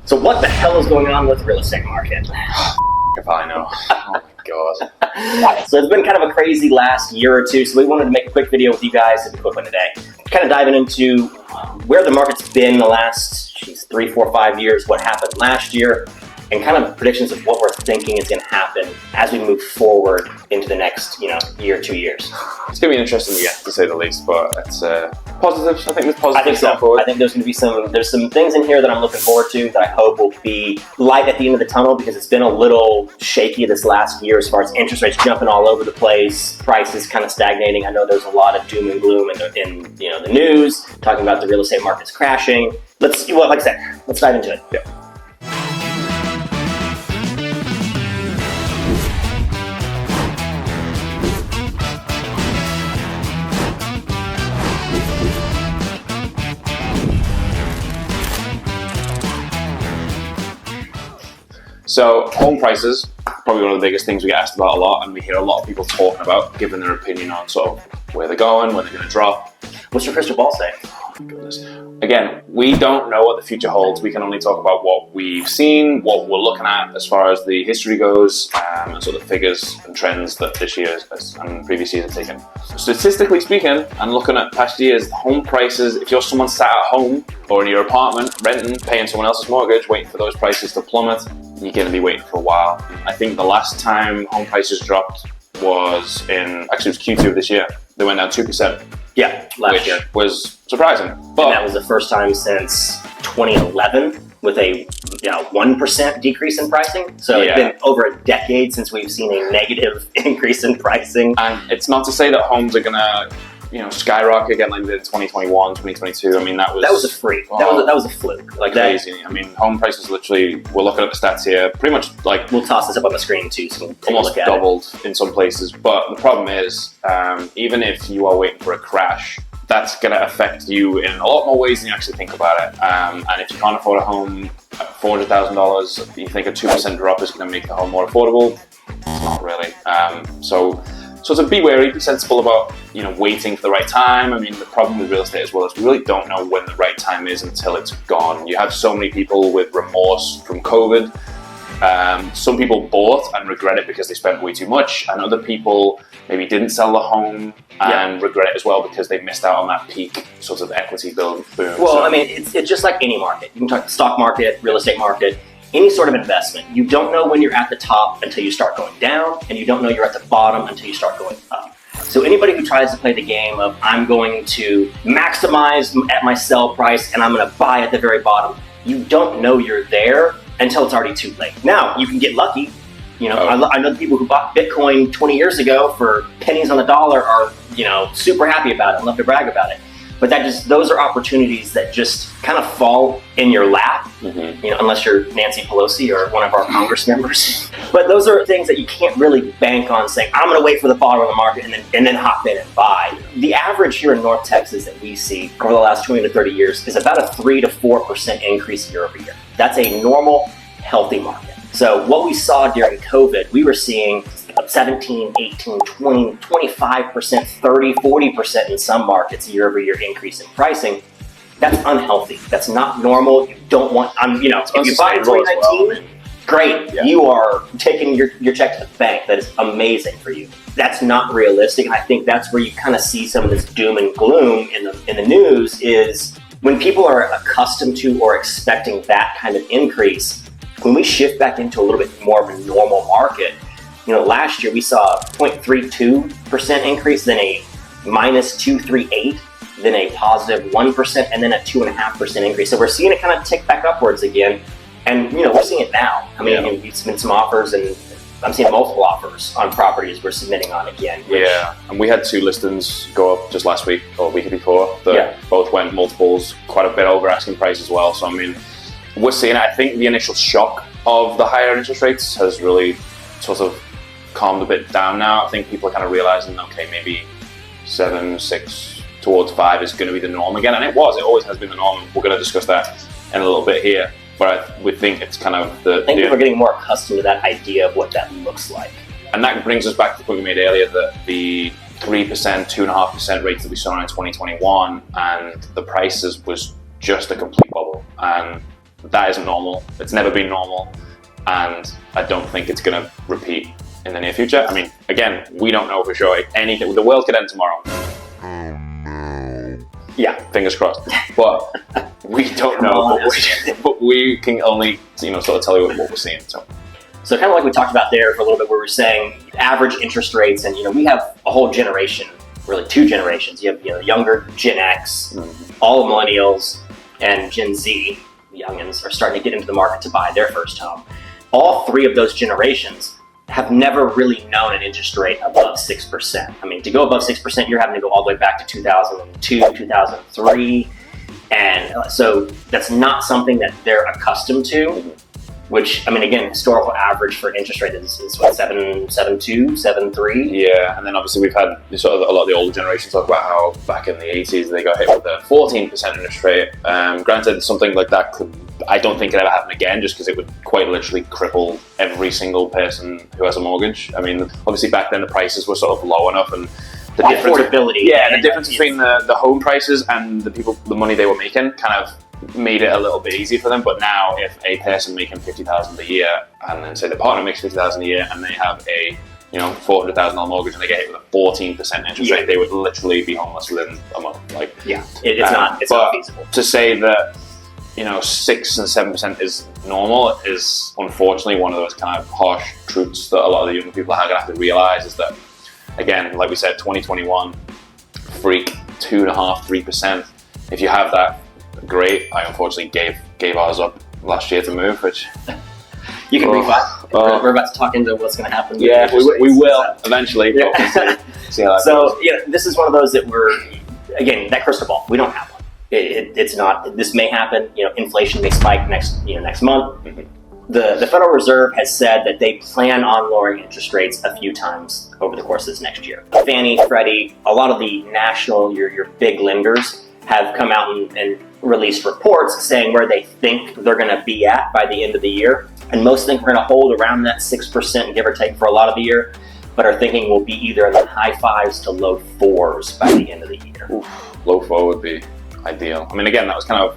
So what the hell is going on with the real estate market? If I know. Oh my god. So it's been kind of a crazy last year or two, so we wanted to make a quick video with you guys. It's a quick one today. Kind of diving into where the market's been the last 3, 4, 5 years, what happened last year, and kind of predictions of what we're thinking is going to happen as we move forward into the next, year, 2 years. It's going to be interesting to say the least, but it's positive. I think there's positives. I think so. I think there's going to be some things in here that I'm looking forward to that I hope will be light at the end of the tunnel, because it's been a little shaky this last year as far as interest rates jumping all over the place, prices kind of stagnating. I know there's a lot of doom and gloom in the news, talking about the real estate markets crashing. Like I said, let's dive into it. Yeah. So home prices, probably one of the biggest things we get asked about a lot, and we hear a lot of people talking about, giving their opinion on sort of where they're going, when they're going to drop. What's your crystal ball say? Oh my goodness. Again, we don't know what the future holds. We can only talk about what we've seen, what we're looking at as far as the history goes, and sort of figures and trends that this year and previous years have taken. Statistically speaking, and looking at past years, home prices, if you're someone sat at home or in your apartment, renting, paying someone else's mortgage, waiting for those prices to plummet, you're going to be waiting for a while. I think the last time home prices dropped was Q2 of this year. They went down 2%. Yeah, last year. Which was surprising. But and that was the first time since 2011 with a 1% decrease in pricing. So It's been over a decade since we've seen a negative increase in pricing. And it's not to say that homes are going to skyrocket again like they did in 2021, 2022. I mean, that was a freak. That was a fluke. Like crazy. I mean, home prices literally, we're looking at the stats here, pretty much like... We'll toss this up on the screen too, so almost doubled in some places. But the problem is, even if you are waiting for a crash, that's going to affect you in a lot more ways than you actually think about it. And if you can't afford a home at $400,000, you think a 2% drop is going to make the home more affordable? It's not really. So to be wary, be sensible about waiting for the right time. I mean, the problem with real estate as well is we really don't know when the right time is until it's gone. You have so many people with remorse from COVID. Some people bought and regret it because they spent way too much, and other people maybe didn't sell the home and regret it as well because they missed out on that peak sort of equity boom. Well, I mean, it's just like any market. You can talk the stock market, real estate market, any sort of investment. You don't know when you're at the top until you start going down, and you don't know you're at the bottom until you start going up. So anybody who tries to play the game of I'm going to maximize at my sell price and I'm going to buy at the very bottom, you don't know you're there until it's already too late. Now, you can get lucky. I know the people who bought Bitcoin 20 years ago for pennies on the dollar are, super happy about it and love to brag about it. But those are opportunities that just kind of fall in your lap, unless you're Nancy Pelosi or one of our Congress members. But those are things that you can't really bank on saying, I'm going to wait for the bottom of the market and then hop in and buy. The average here in North Texas that we see over the last 20 to 30 years is about a 3 to 4% increase year over year. That's a normal, healthy market. So what we saw during COVID, we were seeing 17, 18, 20, 25%, 30, 40% in some markets year over year increase in pricing. That's unhealthy. That's not normal. You don't want, if you buy in 2019, great. Yeah. You are taking your check to the bank. That is amazing for you. That's not realistic. And I think that's where you kind of see some of this doom and gloom in the news is when people are accustomed to or expecting that kind of increase. When we shift back into a little bit more of a normal market, last year we saw a 0.32% increase, then a minus 238, then a positive 1%, and then a 2.5% increase. So we're seeing it kind of tick back upwards again. And, we're seeing it now. I mean, we've submitted some offers, and I'm seeing multiple offers on properties we're submitting on again. And we had 2 listings go up just last week or week before that both went multiples, quite a bit over asking price as well. So, I mean, we're seeing, I think the initial shock of the higher interest rates has really sort of calmed a bit down now. I think people are kind of realizing, okay, maybe 7, 6 towards 5 is going to be the norm again. And it always has been the norm. We're going to discuss that in a little bit here. But we think it's kind of I think people are getting more accustomed to that idea of what that looks like. And that brings us back to the point we made earlier that the 3%, 2.5% rates that we saw in 2021 and the prices was just a complete bubble. And that isn't normal. It's never been normal, and I don't think it's going to repeat in the near future. I mean, again, we don't know for sure. Anything, the world could end tomorrow. Yeah, fingers crossed. But we don't know. But we can only, sort of tell you what we're seeing. So kind of like we talked about there for a little bit, where we're saying average interest rates, and we have a whole generation, really 2 generations. You have younger Gen X, all of millennials, and Gen Z, the youngins, are starting to get into the market to buy their first home. All 3 of those generations have never really known an interest rate above 6%. I mean, to go above 6%, you're having to go all the way back to 2002, 2003. And so that's not something that they're accustomed to, which, I mean, again, historical average for interest rate is what, 7.2, 7.3? Yeah, and then obviously we've had sort of a lot of the older generations talk about how back in the 80s they got hit with a 14% interest rate. Granted, something like that I don't think it ever happen again, just because it would quite literally cripple every single person who has a mortgage. I mean, obviously back then the prices were sort of low enough, and the affordability. Yeah, the difference between the home prices and the money they were making kind of made it a little bit easier for them. But now, if a person making $50,000 a year, and then say the partner makes $50,000 a year, and they have a $400,000 mortgage, and they get hit with a 14% interest rate, they would literally be homeless within a month. It's not feasible. To say that 6 and 7% is normal is unfortunately one of those kind of harsh truths that a lot of the young people are going to have to realize. Is that, again, like we said, 2021 freak 2.5%, 3%. If you have that, great. I unfortunately gave ours up last year to move, which you can refi. We're about to talk into what's going to happen. Yeah, we will eventually. Yeah. See how that goes. This is one of those that again, that crystal ball, we don't have one. It's not. This may happen. Inflation may spike next month. Mm-hmm. The Federal Reserve has said that they plan on lowering interest rates a few times over the course of this next year. Fannie, Freddie, a lot of the national, your big lenders have come out and released reports saying where they think they're going to be at by the end of the year. And most think we're going to hold around that 6%, give or take, for a lot of the year, but are thinking we'll be either in the high 5s to low 4s by the end of the year. Oof, low 4 would be ideal. I mean, again, that was kind of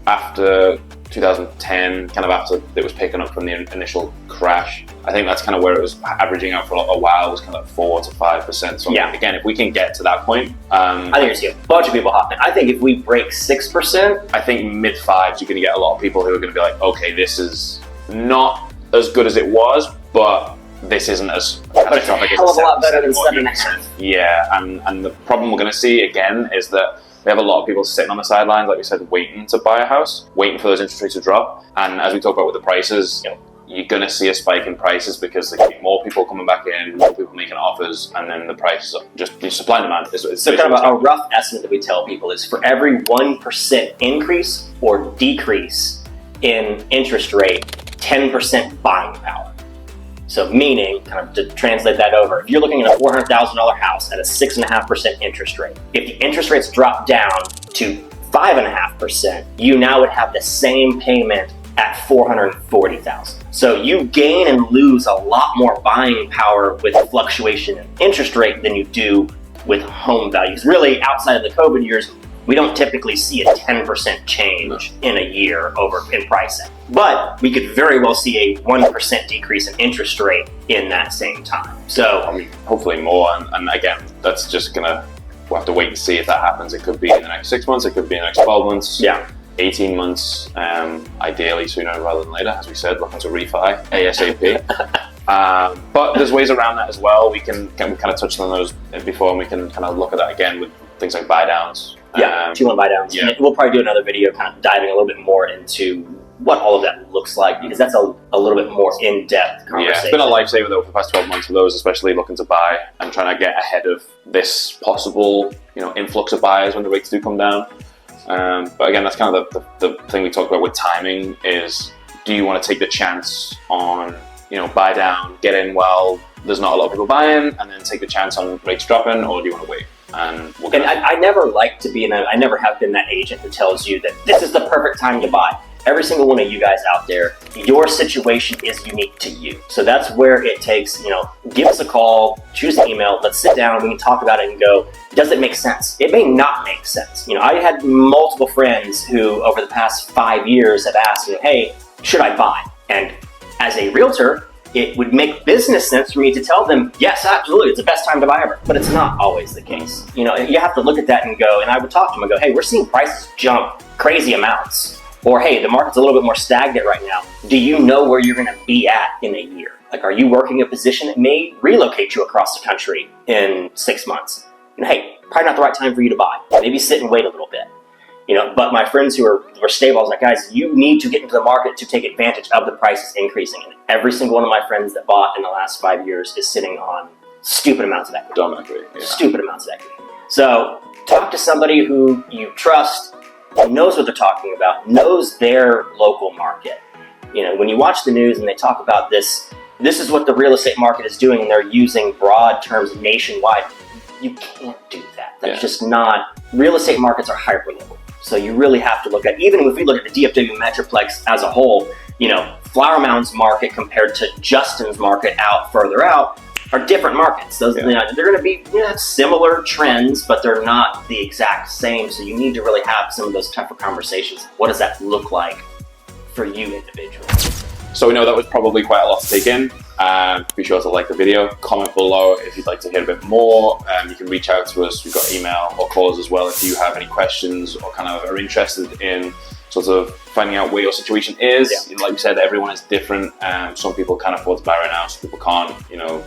after 2010, kind of after it was picking up from the initial crash. I think that's kind of where it was averaging out for a while, was kind of 4 to 5%. So again, if we can get to that point, I think you're seeing a bunch of people hopping. I think if we break 6%, I think mid 5s, you're going to get a lot of people who are going to be like, okay, this is not as good as it was, but this isn't as catastrophic as a lot better than 7.5. Yeah, and the problem we're going to see again is that we have a lot of people sitting on the sidelines, like we said, waiting to buy a house, waiting for those interest rates to drop. And as we talk about with the prices, you're going to see a spike in prices because there can be more people coming back in, more people making offers, and then the prices are just supply and demand. So kind of a rough estimate that we tell people is for every 1% increase or decrease in interest rate, 10% buying power. So meaning, kind of to translate that over, if you're looking at a $400,000 house at a 6.5% interest rate, if the interest rates drop down to 5.5%, you now would have the same payment at $440,000. So you gain and lose a lot more buying power with fluctuation in interest rate than you do with home values. Really, outside of the COVID years, we don't typically see a 10% change in a year in pricing. But we could very well see a 1% decrease in interest rate in that same time. So, I mean, hopefully more. And again, that's just we'll have to wait and see if that happens. It could be in the next 6 months, it could be in the next 12 months. Yeah. 18 months, ideally sooner rather than later, as we said, looking to refi ASAP. But there's ways around that as well. We kind of touched on those before, and we can kind of look at that again with things like buy downs. 2-1 buy downs. Yeah. And we'll probably do another video kind of diving a little bit more into what all of that looks like, because that's a little bit more in-depth conversation. Yeah, it's been a lifesaver though for the past 12 months for those, especially looking to buy and trying to get ahead of this possible influx of buyers when the rates do come down. But again, that's kind of the thing we talked about with timing is, do you want to take the chance on, buy down, get in while there's not a lot of people buying, and then take the chance on rates dropping, or do you want to wait? And I never like to be I never have been that agent who tells you that this is the perfect time to buy. every single one of you guys out there, your situation is unique to you. So that's where it takes, give us a call, choose an email, let's sit down, we can talk about it and go, does it make sense? It may not make sense. I had multiple friends who over the past 5 years have asked me, hey, should I buy? And as a realtor, it would make business sense for me to tell them, yes, absolutely, it's the best time to buy ever. But it's not always the case. You have to look at that and go, and I would talk to them and go, hey, we're seeing prices jump crazy amounts. Or, hey, the market's a little bit more stagnant right now. Do you know where you're going to be at in a year? Like, are you working a position that may relocate you across the country in 6 months? And hey, probably not the right time for you to buy. Maybe sit and wait a little bit. But my friends who were stable, I was like, guys, you need to get into the market to take advantage of the prices increasing. And every single one of my friends that bought in the last 5 years is sitting on stupid amounts of equity. Dumb equity. Yeah. Stupid amounts of equity. So talk to somebody who you trust, knows what they're talking about, knows their local market. When you watch the news and they talk about this is what the real estate market is doing, and they're using broad terms nationwide. You can't do that. That's just not, real estate markets are hyper-local. So you really have to look at, even if we look at the DFW Metroplex as a whole, Flower Mound's market compared to Justin's market further out are different markets. Those they're going to be similar trends, but they're not the exact same. So you need to really have some of those tougher conversations. What does that look like for you individually? So we know that was probably quite a lot to take in. Be sure to like the video, comment below if you'd like to hear a bit more. You can reach out to us. We've got email or calls as well if you have any questions or kind of are interested in sort of finding out where your situation is. Like we said, everyone is different. Some people can afford to buy right now, some people can't.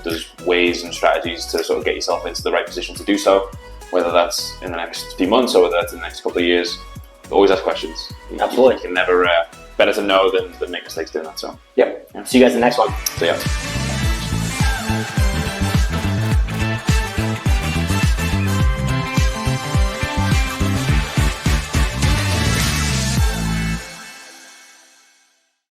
There's ways and strategies to sort of get yourself into the right position to do so, whether that's in the next few months or whether that's in the next couple of years. Always ask questions. Absolutely. You can never, better to know than make mistakes doing that. So, See you guys in the next one. So, yeah.